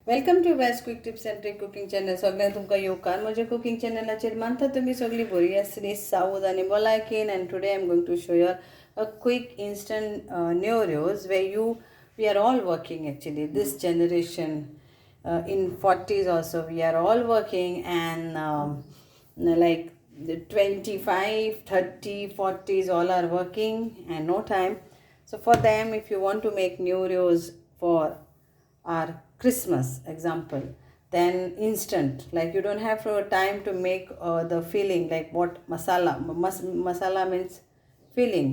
Welcome to best quick tips and trick cooking channel. सगळ्यांक तुमकां येवकार म्हज्या कुकिंग चॅनलाचेर. मानता तुमी सगळीं बरी आसतलीं, सावध आनी भलायकेन. And today I am going to show you a quick instant Neories where we are all working actually this generation in 40s also we are all working, and like the 25, 30, 40s all are working and no time. So for them, if you want to make Neories for our Christmas example, then instant, like you don't have time to make the filling, like what masala means filling,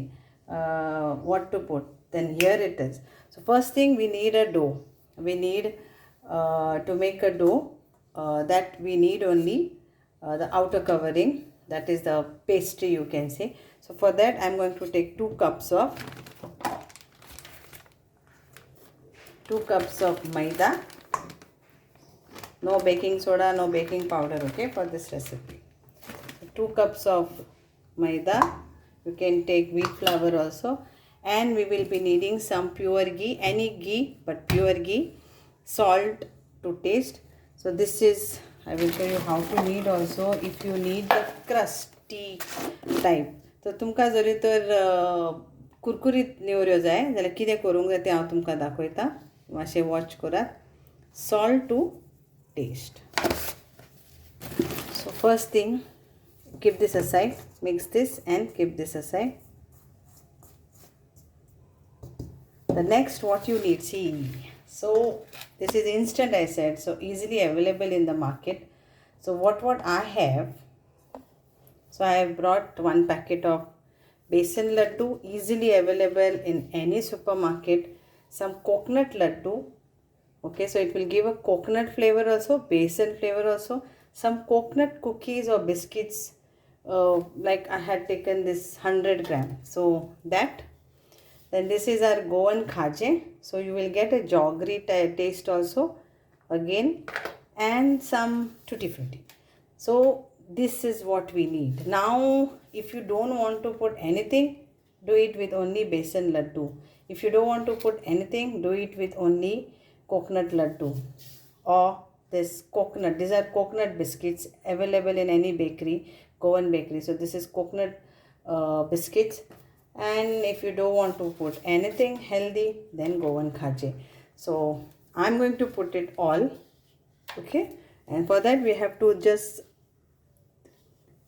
what to put, then here it is. So first thing, we need a dough. We need to make a dough, that we need only the outer covering, that is the pastry you can say. So for that I'm going to take 2 cups of maida. No baking soda, no baking powder, okay, for this recipe. So 2 cups of maida. You can take wheat flour also, and we will be needing some pure ghee, any ghee but pure ghee, salt to taste. So this is, I will show you how to knead also. If you need the crusty type, so तुमकां जरी तर कुरकुरीत नेवऱ्यो जाय जाल्यार कितें करूंक जाय तें हांव तुमकां दाखयतां. मातशें watch Karat. Salt to taste. So first thing, keep this aside, mix this and keep this aside. The next, what you need, see, so this is instant, I said, so easily available in the market. So what I have, so I have brought 1 packet of besan laddu, easily available in any supermarket. Some coconut laddu, okay, so it will give a coconut flavor also, besan flavor also. Some coconut cookies or biscuits, like I had taken this 100 gram, so that. Then this is our Goan khaje, so you will get a jaggery taste also again, and some tutti frutti. So this is what we need. Now if you don't want to put anything, do it with only besan laddu. If you don't want to put anything, do it with only coconut laddu or this coconut. These are coconut biscuits available in any bakery, Goan bakery. So this is coconut biscuits. And if you don't want to put anything healthy, then Goan khaje. So I'm going to put it all, okay. And for that we have to just,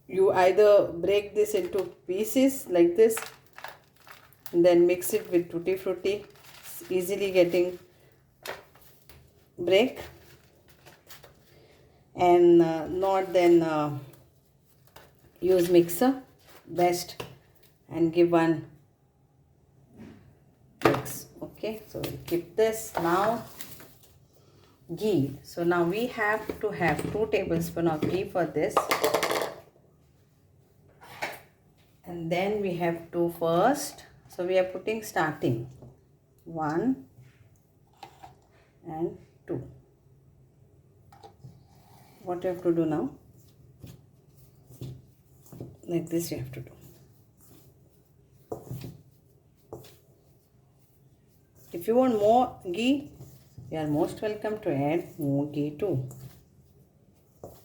you either break this into pieces like this, and then mix it with tutti frutti. It's easily getting break, and not then use mixer best and give one mix, okay. So we'll keep this. Now ghee. So now we have to have 2 tablespoons of ghee for this, and then we have to first, so we are putting starting 1 and 2. What you have to do now, like this you have to do. If you want more ghee, you are most welcome to add more ghee too.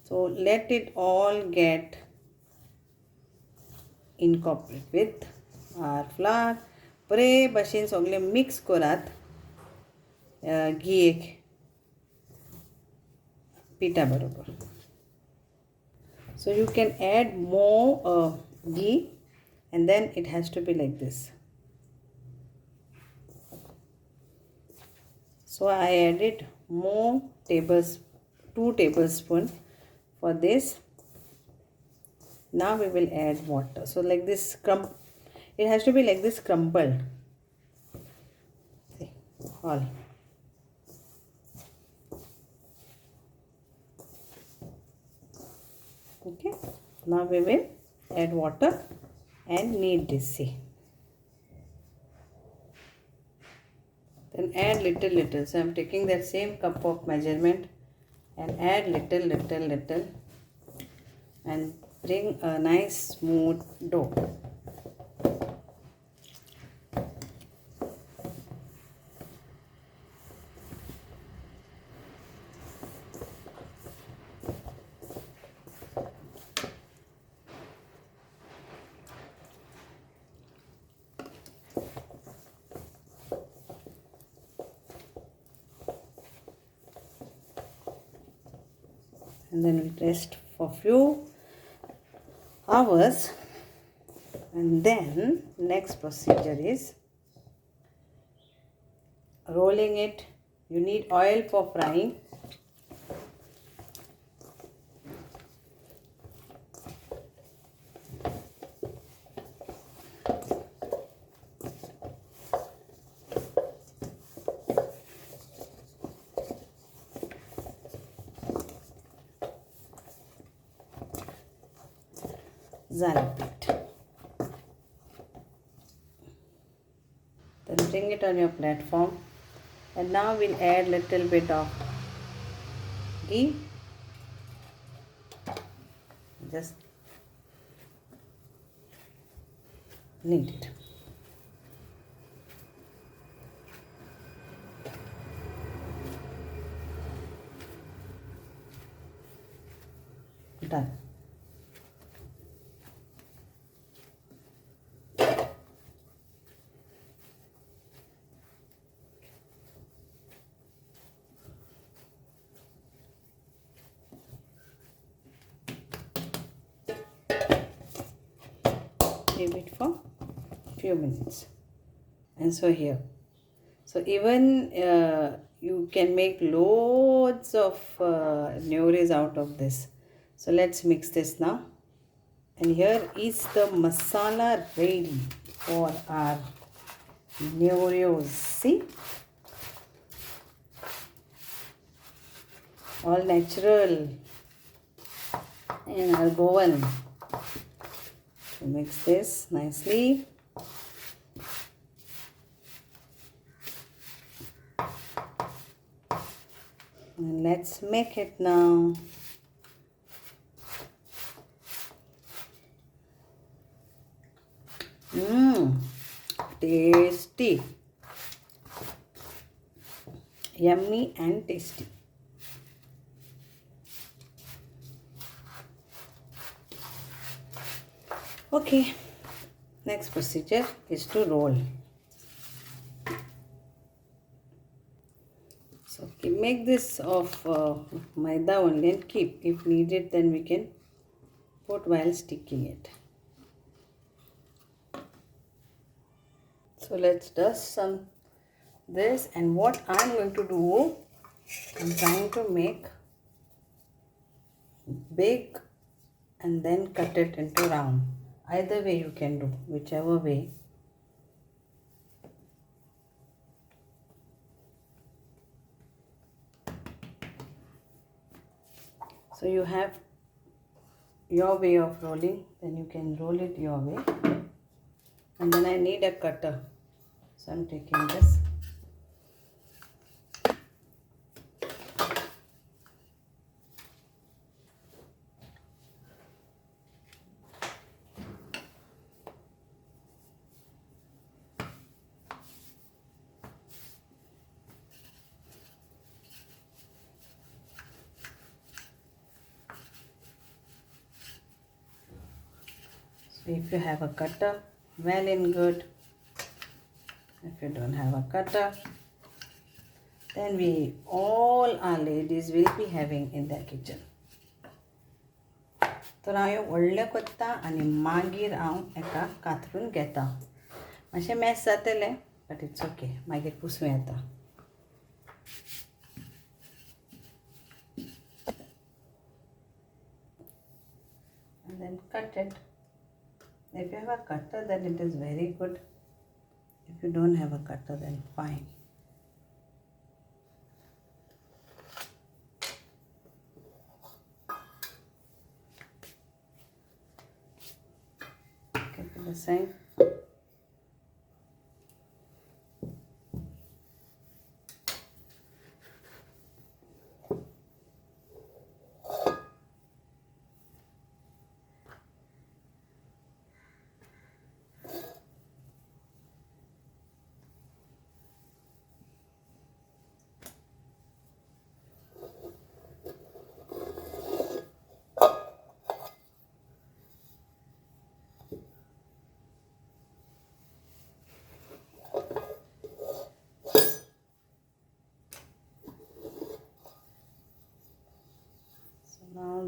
So let it all get incorporate with our flour. बरे भाशेन सगळे mix करात घी एक पिठा बरोबर. So you can add more ghee, and then it has to be like this. So I added more 2 tablespoons for this. Now we will add water. So like this it has to be like this crumbled. See, all. Okay. Now we will add water and knead this. See. Then add little. So I'm taking that same cup of measurement and add little, and bring a nice smooth dough. and then we rest for few hours. And then next procedure is rolling it. You need oil for frying. It. Then bring it on your platform, and now we'll add little bit of ghee. Just knead it. Done. Leave it for a few minutes. And so here, so even you can make loads of Neories out of this. So let's mix this now. And here is the masala ready for our Neurios. See, all natural and our Goan. So mix this nicely. And let's make it now. Tasty. Yummy and tasty. Okay, next procedure is to roll. So make this of maida only and keep. If needed, then we can put while sticking it. So let's dust some this, and what I'm going to do, I'm trying to make big and then cut it into round. Either way you can do, whichever way. So you have your way of rolling, then you can roll it your way. And then I need a cutter. So I'm taking this. So if you have a cutter, well and good. If you don't have a cutter, then we all our ladies will be having in their kitchen. तर हांव व्हडलें कोत्ता आनी मागीर हांव एका कातरून घेता. मातशें मॅस जातलें, बट इट्स ओके, मागीर पुसूं येता. And then cut it. If you have a cutter, then it is very good. If you don't have a cutter, then fine. Keep it the same.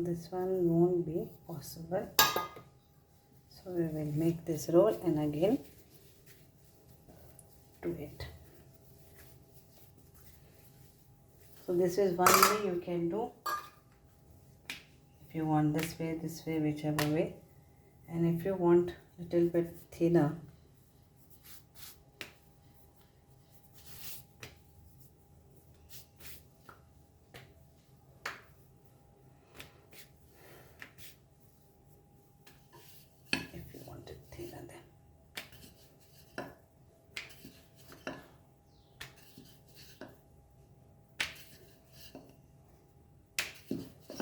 this one won't be possible. So we will make this roll and again do it. So this is one way you can do. If you want this way, whichever way. And if you want a little bit thinner,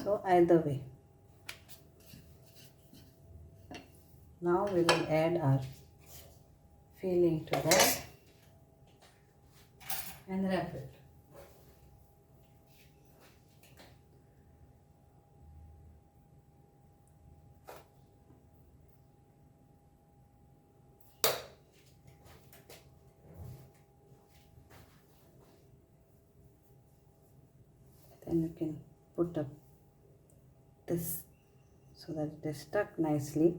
so either way. Now we will add our filling to that and wrap it. Then you can put up this so that it is stuck nicely.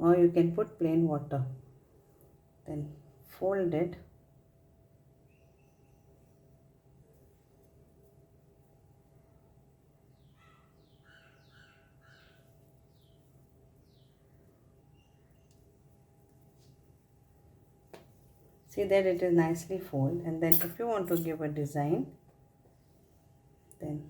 Or you can put plain water, then fold it see that it is nicely folded, and then if you want to give a design, then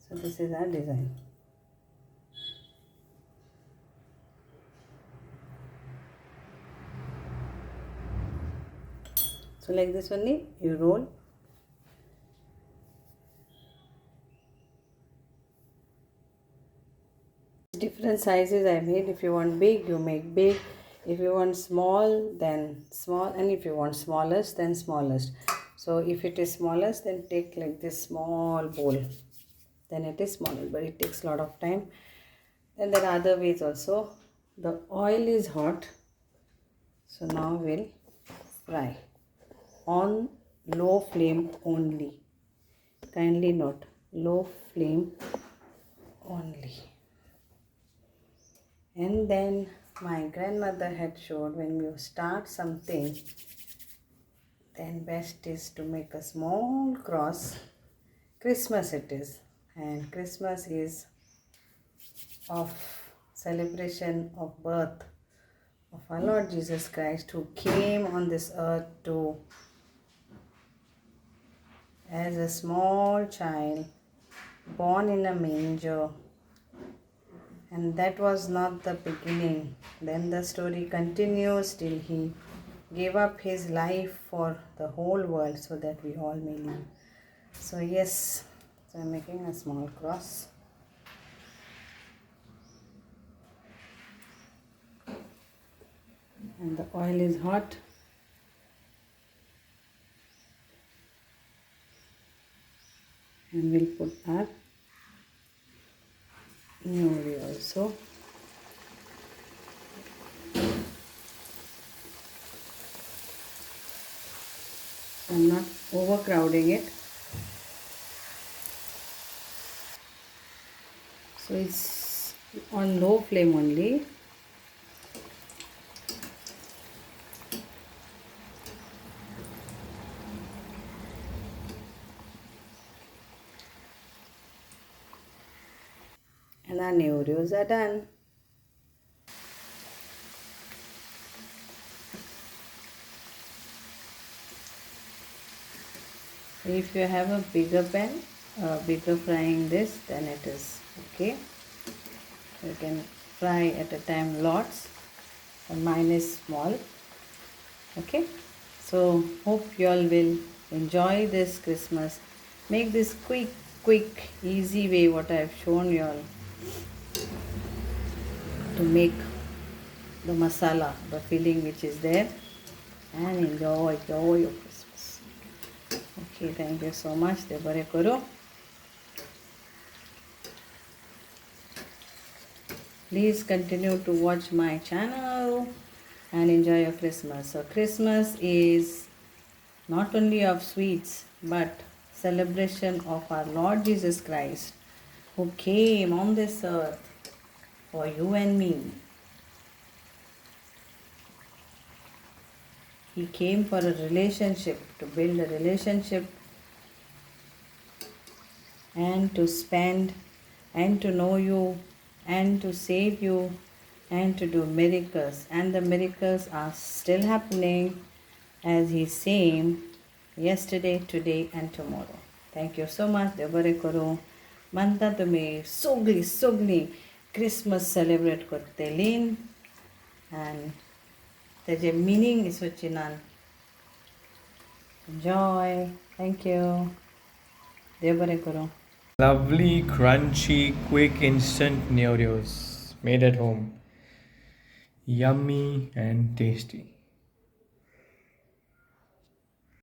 so this is our design. So like this only you roll. Different sizes I made. If you want big, you make big. If you want small, then small, and if you want smallest, then smallest. So if it is smallest, then take like this small bowl, then it is smaller, but it takes a lot of time. Then there are other ways also. The oil is hot, so now we'll fry on low flame only. Kindly note, low flame only. And then my grandmother had showed, when you start something, then best is to make a small cross. Christmas it is, and Christmas is of celebration of birth of our Lord Jesus Christ, who came on this earth to as a small child, born in a manger. And that was not the beginning. Then the story continues till he gave up his life for the whole world so that we all may live. So yes, so I'm making a small cross. And the oil is hot. And we'll put our Neories also. I'm not overcrowding it. So it's on low flame only. And our Neories are done. If you have a bigger pan, bigger frying this, then it is okay. You can fry at a time lots, and mine is small. Okay, so hope you all will enjoy this Christmas. Make this quick, easy way what I have shown you all to make the masala, the filling which is there, and enjoy your Christmas. Okay, thank you so much. Debare karo. please continue to watch my channel and enjoy your Christmas. So Christmas is not only of sweets but celebration of our Lord Jesus Christ, who came on this earth for you and me. He came for a relationship, to build a relationship and to spend and to know you and to save you and to do miracles. And the miracles are still happening, as He's same yesterday, today and tomorrow. Thank you so much. देव बरें करूं. म्हणटा तुमी सगळी Christmas celebrate करतलीं and तेजे meaning सोचिनान. Enjoy. Thank you. देव बरें करूं. Lovely, crunchy, quick, instant Neories made at home. Yummy and tasty.